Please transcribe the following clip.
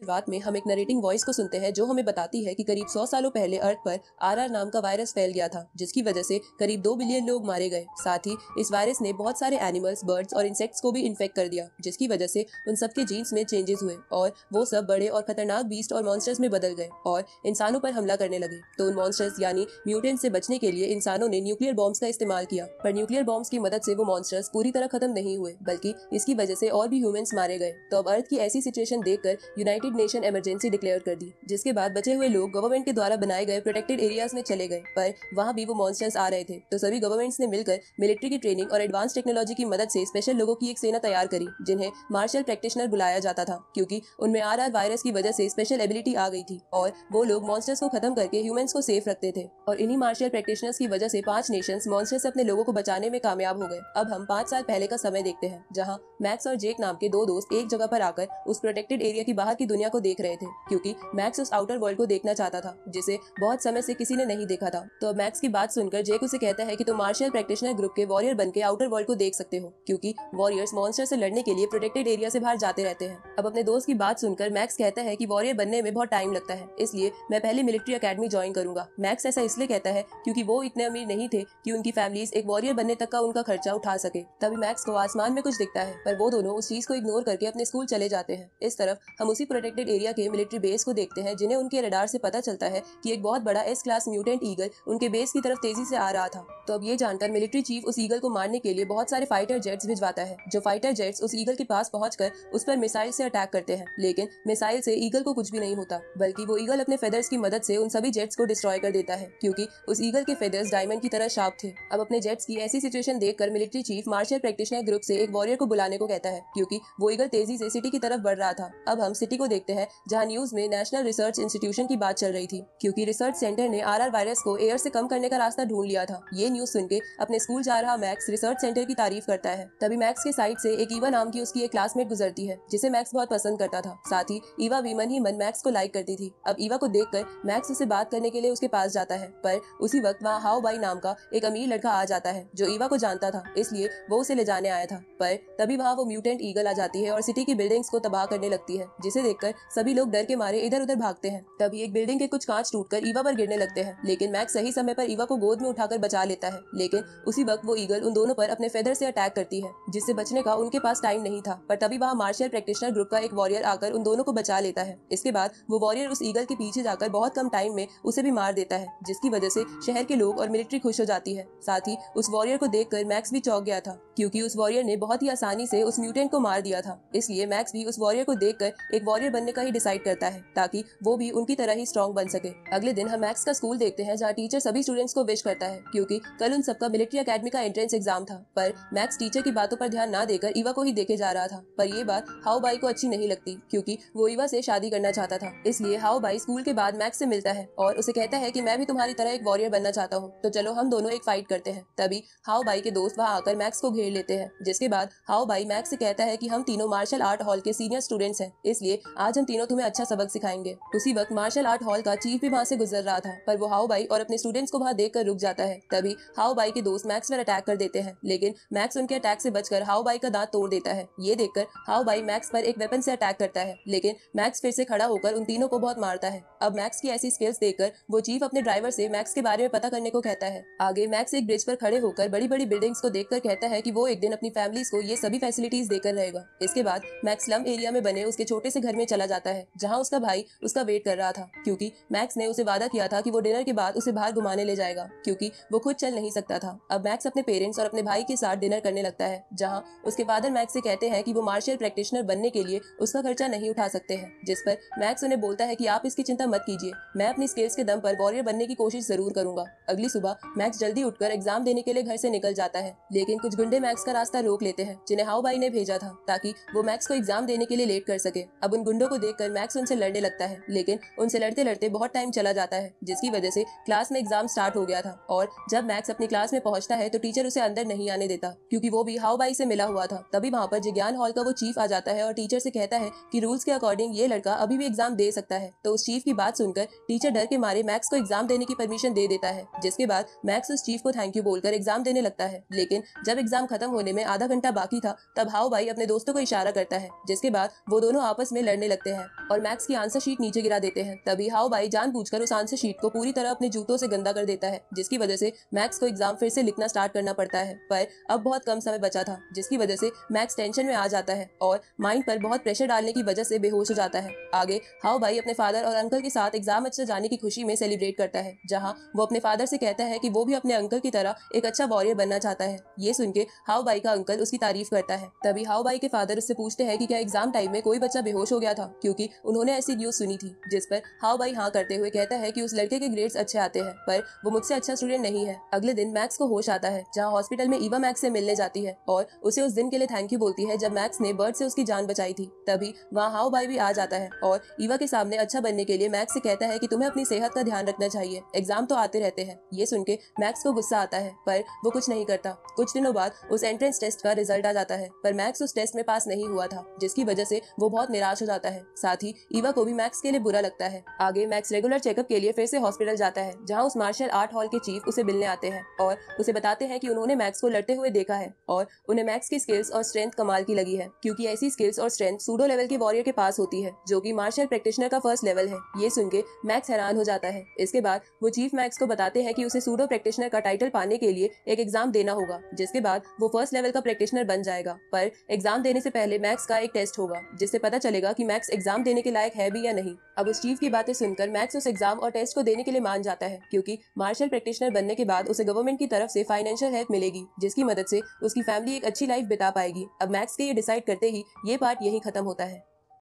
रात में हम एक नरेटिंग वॉइस को सुनते हैं जो हमें बताती है कि करीब 100 सालों पहले अर्थ पर आरआर नाम का वायरस फैल गया था, जिसकी वजह से करीब 2 बिलियन लोग मारे गए। साथ ही इस वायरस ने बहुत सारे एनिमल्स, बर्ड्स और इंसेक्ट्स को भी इन्फेक्ट कर दिया, जिसकी वजह से उन सबके जीन्स में चेंजेस हुए और वो सब बड़े और खतरनाक बीस्ट और मॉन्स्टर्स में बदल गए और इंसानों पर हमला करने लगे। तो उन मॉन्स्टर्स यानी म्यूटेंट से बचने के लिए इंसानों ने न्यूक्लियर बॉम्ब्स का इस्तेमाल किया, पर न्यूक्लियर बॉम्ब्स की मदद से वो मॉन्स्टर्स पूरी तरह खत्म नहीं हुए, बल्कि इसकी वजह से और भी ह्यूमंस मारे गए। तो अब अर्थ की ऐसी सिचुएशन देखकर यूनाइटेड नेशन इमरजेंसी डिक्लेयर कर दी, जिसके बाद बचे हुए लोग गवर्नमेंट के द्वारा बनाए गए प्रोटेक्टेड एरियाज में चले गए, पर वहाँ भी वो मॉन्स्टर्स आ रहे थे। तो सभी गवर्नमेंट्स ने मिलकर मिलिट्री की ट्रेनिंग और एडवांस टेक्नोलॉजी की मदद से स्पेशल लोगों की एक सेना तैयार करी, जिन्हें मार्शल प्रैक्टिशनर बुलाया जाता था, क्योंकि उनमें आरआर वायरस की वजह से स्पेशल एबिलिटी आ गई थी और वो लोग मॉन्स्टर्स को खत्म करके ह्यूमंस को सेफ रखते थे। और इन्हीं मार्शल प्रैक्टिशनर्स की वजह से 5 नेशंस मॉन्स्टर से अपने लोगों को बचाने में कामयाब हो गए। अब हम 5 साल पहले का समय देखते हैं, जहाँ मैक्स और जेक नाम के 2 दोस्त एक जगह पर आकर उस प्रोटेक्टेड एरिया की बाहर की दुनिया को देख रहे थे, क्योंकि मैक्स उस आउटर वर्ल्ड को देखना चाहता था जिसे बहुत समय से किसी ने नहीं देखा था। तो अब मैक्स की बात सुनकर जेक उसे कहता है कि तुम मार्शल प्रैक्टिशनर ग्रुप के वॉरियर बनके आउटर वर्ल्ड को देख सकते हो, क्योंकि वॉरियर्स मॉन्स्टर से लड़ने के लिए प्रोटेक्टेड एरिया से बाहर जाते रहते हैं। अब अपने दोस्त की बात सुनकर मैक्स कहता है कि वॉरियर बनने में बहुत टाइम लगता है, इसलिए मैं पहले मिलिट्री अकेडमी ज्वाइन करूंगा। मैक्स ऐसा इसलिए कहता है क्योंकि वो इतने अमीर नहीं थे कि उनकी फैमिलीज एक वॉरियर बनने तक का उनका खर्चा उठा सके। तभी मैक्स को आसमान में कुछ दिखता है, पर वो दोनों उस चीज को इग्नोर करके अपने स्कूल चले जाते हैं। इस तरफ हम उसी प्रोटेक्टेड एरिया के मिलिट्री बेस को देखते हैं, जिन्हें उनके रडार से पता चलता है कि एक बहुत बड़ा एस क्लास म्यूटेंट ईगल उनके बेस की तरफ तेजी से आ रहा था। तो अब ये जानकर मिलिट्री चीफ उस ईगल को मारने के लिए बहुत सारे फाइटर जेट्स भिजवाता है। जो फाइटर जेट्स उस ईगल के पास पहुंचकर उस पर मिसाइल से अटैक करते हैं, लेकिन मिसाइल से ईगल को कुछ भी नहीं होता, बल्कि वो ईगल अपने फेदर्स की मदद से उन सभी जेट्स को डिस्ट्रॉय कर देता है, क्योंकि उस ईगल के फेदर्स डायमंड की तरह शार्प थे। अब अपने जेट्स की ऐसी सिचुएशन देखकर military chief marshal practitioner group से एक वॉरियर को बुलाने को कहता है, क्योंकि वो ईगल तेजी से सिटी की तरफ बढ़ रहा था। अब हम सिटी को देखते हैं, जहाँ न्यूज में नेशनल रिसर्च इंस्टीट्यूशन की बात चल रही थी, क्योंकि रिसर्च सेंटर ने आरआर वायरस को एयर से कम करने का रास्ता ढूंढ लिया था। ये न्यूज सुन के अपने स्कूल जा रहा मैक्स रिसर्च सेंटर की तारीफ करता है। तभी मैक्स के साइड से एक ईवा नाम की उसकी एक क्लासमेट गुजरती है, जिसे मैक्स बहुत पसंद करता था। साथ ही ईवा भी मन ही मन मैक्स को लाइक करती थी। अब ईवा को देखकर मैक्स उसे बात करने के लिए उसके पास जाता है, पर उसी वक्त वहाँ हाओ बाई नाम का एक अमीर लड़का आ जाता है, जो ईवा को जानता था, इसलिए वो उसे ले जाने आया था। पर तभी वहाँ वो म्यूटेंट ईगल आ जाती है और सिटी की बिल्डिंग्स को तबाह करने लगती है, जिसे देखकर सभी लोग डर के मारे इधर उधर भागते हैं। तभी एक बिल्डिंग के कुछ कांच टूटकर ईवा पर गिरने लगते हैं, लेकिन मैक्स सही समय पर ईवा को गोद में उठाकर बचा लेता है। लेकिन उसी वक्त वो ईगल उन दोनों पर अपने फेदर से अटैक करती है, जिससे बचने का उनके पास टाइम नहीं था। पर तभी वहाँ मार्शल प्रैक्टिशनर ग्रुप का एक वॉरियर आकर उन दोनों को बचा लेता है। इसके बाद वो वॉरियर उस ईगल के पीछे जाकर बहुत कम टाइम में उसे भी मार देता है, जिसकी वजह से शहर के लोग और मिलिट्री खुश हो जाती है। साथ ही उस वॉरियर को देखकर मैक्स भी चौंक गया था, क्योंकि उस वॉरियर ने बहुत ही आसानी से उस म्यूटेंट को मार दिया था। इसलिए मैक्स भी उस वॉरियर को देखकर एक वॉरियर बनने का ही डिसाइड करता है, ताकि वो भी उनकी तरह ही स्ट्रॉन्ग बन सके। अगले दिन हम मैक्स का स्कूल देखते हैं, जहाँ टीचर सभी स्टूडेंट्स को विश करता है, क्योंकि कल उन सबका मिलिट्री अकेडमी का एंट्रेंस एग्जाम था। पर मैक्स टीचर की बातों पर ध्यान ना देकर ईवा को ही देखे जा रहा था। पर ये बात हाओ बाई को अच्छी नहीं लगती, क्योंकि वो ईवा से शादी करना चाहता था। इसलिए हाओ बाई स्कूल के बाद मैक्स से मिलता है और उसे कहता है कि मैं भी तुम्हारी तरह एक वॉरियर बनना चाहता हूँ, तो चलो हम दोनों एक फाइट करते हैं। तभी हाओ बाई के दोस्त वहाँ आकर मैक्स को घेर लेते हैं, जिसके बाद हाओ बाई मैक्स से कहता है कि हम तीनों मार्शल आर्ट हॉल के सीनियर स्टूडेंट्स हैं, इसलिए आज हम तीनों तुम्हें अच्छा सबक सिखाएंगे। उसी वक्त मार्शल आर्ट हॉल का चीफ भी वहाँ से गुजर रहा था, पर वो हाओ बाई और अपने स्टूडेंट्स को वहाँ देखकर रुक जाता है। तभी हाओ बाई के दोस्त मैक्स पर अटैक कर देते हैं, लेकिन मैक्स उनके अटैक से बचकर हाओ बाई का दांत तोड़ देता है। ये देखकर हाओ बाई मैक्स पर एक वेपन से अटैक करता है, लेकिन मैक्स फिर से खड़ा होकर उन तीनों को बहुत मारता है। अब मैक्स की ऐसी स्किल्स देखकर वो चीफ अपने ड्राइवर से मैक्स के बारे में पता करने को कहता है। आगे मैक्स एक ब्रिज पर खड़े होकर बड़ी बड़ी बिल्डिंग्स को देखकर कहता है कि वो एक दिन अपनी फैमिलीज को ये सभी फैसिलिटीज देकर रहेगा। इसके बाद मैक्स स्लम एरिया में बने उसके छोटे से घर में चला जाता है, जहाँ उसका भाई उसका वेट कर रहा था, क्योंकि मैक्स ने उसे वादा किया था कि वो डिनर के बाद उसे बाहर घुमाने ले जाएगा, क्योंकि वो खुद चल नहीं सकता था। अब मैक्स अपने पेरेंट्स और अपने भाई के साथ डिनर करने लगता है, जहाँ उसके फादर मैक्स से कहते हैं कि वो मार्शल प्रैक्टिशनर बनने के लिए उसका खर्चा नहीं उठा सकते हैं, जिस पर मैक्स उन्हें बोलता है कि आप इसकी चिंता मत कीजिए, मैं अपनी स्किल्स के दम पर वॉरियर बनने की कोशिश जरूर करूंगा। अगली सुबह मैक्स जल्दी उठकर एग्जाम देने के लिए घर से निकल जाता है, लेकिन कुछ गुंडे मैक्स का रास्ता रोक लेते हैं, जिन्हें हाओ बाई ने भेजा था, ताकि वो मैक्स को एग्जाम देने के लिए लेट कर सके। अब उन गुंडों को देखकर मैक्स उनसे लड़ने लगता है, लेकिन उनसे लड़ते लड़ते बहुत टाइम चला जाता है, जिसकी वजह से क्लास में एग्जाम स्टार्ट हो गया था। और जब मैक्स अपनी क्लास में पहुंचता है तो टीचर उसे अंदर नहीं आने देता, क्योंकि वो भी हाओ बाई से मिला हुआ था। तभी वहाँ पर जिज्ञान हॉल का वो चीफ आ जाता है और टीचर से कहता है कि रूल्स के अकॉर्डिंग ये लड़का अभी भी एग्जाम दे सकता है। तो उस चीफ की बात सुनकर टीचर डर के मारे मैक्स को एग्जाम देने की परमिशन दे देता है, जिसके बाद मैक्स उस चीफ को थैंक यू बोलकर एग्जाम देने लगता है। लेकिन जब एग्जाम खत्म होने में आधा घंटा बाकी था, तब हाओ बाई अपने दोस्तों को इशारा करता है, जिसके बाद वो दोनों आपस में लड़ने लगते हैं और मैक्स की आंसर शीट नीचे गिरा देते हैं। तभी हाओ बाई जानबूझकर उस आंसर शीट को पूरी तरह अपने जूतों से गंदा कर देता है, जिसकी वजह से मैक्स को एग्जाम फिर से लिखना स्टार्ट करना पड़ता है। पर अब बहुत कम समय बचा था, जिसकी वजह से मैक्स टेंशन में आ जाता है और माइंड पर बहुत प्रेशर डालने की वजह से बेहोश हो जाता है। आगे हाओ बाई अपने फादर और अंकल के साथ एग्जाम अच्छा जाने की खुशी में सेलिब्रेट करता है, जहां वो अपने फादर से कहता है कि वो भी अपने अंकल की तरह एक अच्छा वॉरियर बनना चाहता है। ये सुन के हाओ बाई का अंकल उसकी तारीफ करता है। तभी हाओ बाई के फादर उससे पूछते हैं कि क्या एग्जाम टाइम में कोई बच्चा बेहोश हो गया था, क्योंकि उन्होंने ऐसी न्यूज सुनी थी। जिस पर हाओ बाई हाँ करते हुए कहता है कि उस लड़के के ग्रेड्स अच्छे आते हैं, पर वो मुझसे अच्छा स्टूडेंट नहीं है। अगले दिन मैक्स को होश आता है, जहाँ हॉस्पिटल में ईवा मैक्स से मिलने जाती है और उसे उस दिन के लिए थैंक यू बोलती है जब मैक्स ने बर्ड से उसकी जान बचाई थी। तभी वहाँ हाओ बाई भी आ जाता है और ईवा के सामने अच्छा बनने के लिए मैक्स से कहता है कि तुम्हें अपनी सेहत का ध्यान रखना चाहिए, एग्जाम तो आते रहते हैं। ये सुन के मैक्स को गुस्सा आता है, पर वो कुछ नहीं करता। कुछ दिनों बाद उस एंट्रेंस टेस्ट का रिजल्ट आ जाता है, पर मैक्स उस टेस्ट में पास नहीं हुआ था, जिसकी वजह से वो बहुत निराश हो जाता है। साथ ही ईवा को भी मैक्स के लिए बुरा लगता है। आगे मैक्स रेगुलर चेकअप के लिए फिर से हॉस्पिटल जाता है, जहाँ उस मार्शल आर्ट हॉल के चीफ उसे मिलने आते हैं और उसे बताते हैं कि उन्होंने मैक्स को लड़ते हुए देखा है और उन्हें मैक्स की स्किल्स और स्ट्रेंथ कमाल की लगी है, क्योंकि ऐसी स्किल्स और स्ट्रेंथ सूडो लेवल के वॉरियर के पास होती है, जो कि मार्शल प्रैक्टिशनर का फर्स्ट लेवल है। ये सुन के मैक्स हैरान हो जाता है। इसके बाद वो चीफ मैक्स को बताते हैं कि उसे सूडो प्रैक्टिशनर का टाइटल पाने के लिए एक एग्जाम देना होगा, जिसके बाद वो फर्स्ट लेवल का प्रैक्टिशनर बन जाएगा। पर एग्जाम देने से पहले मैक्स का एक टेस्ट होगा, जिससे पता चलेगा कि मैक्स एग्जाम देने के लायक है भी या नहीं। अब उस चीफ की बातें सुनकर मैक्स उस एग्जाम और टेस्ट को देने के लिए मान जाता है, क्योंकि मार्शल प्रैक्टिशनर बनने के बाद उसे गवर्नमेंट की तरफ से फाइनेंशियल हेल्प मिलेगी, जिसकी मदद से उसकी फैमिली एक अच्छी लाइफ बिता पाएगी। अब मैक्स के ये डिसाइड करते ही ये पार्ट यही खत्म होता है।